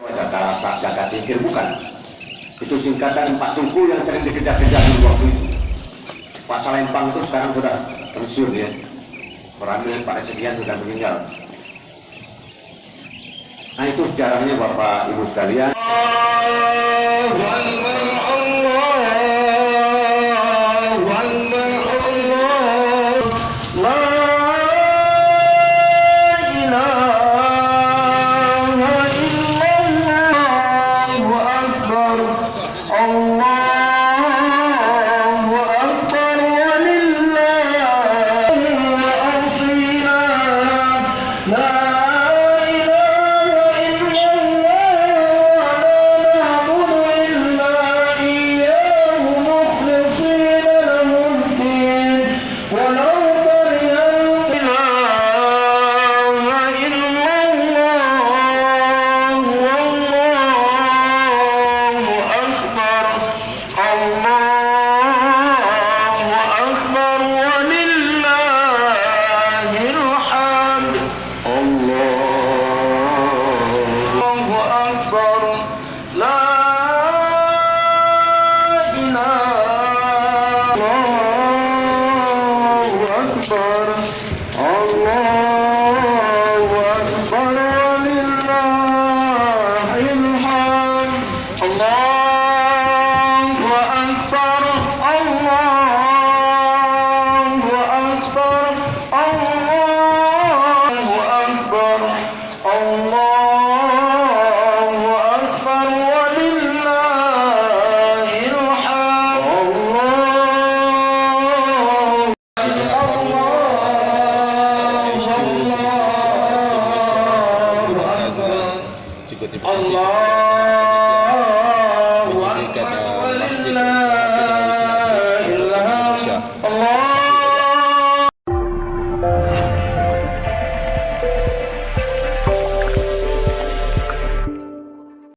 Data jaga tingkir bukan. Itu singkatan Pak Tungku yang sering dikejar-kejar di waktu itu. Pak Salempang itu sekarang sudah pensiun ya. Peramil Pak Resedian sudah meninggal. Nah itu sejarahnya Bapak Ibu sekalian. Allahu Akbar.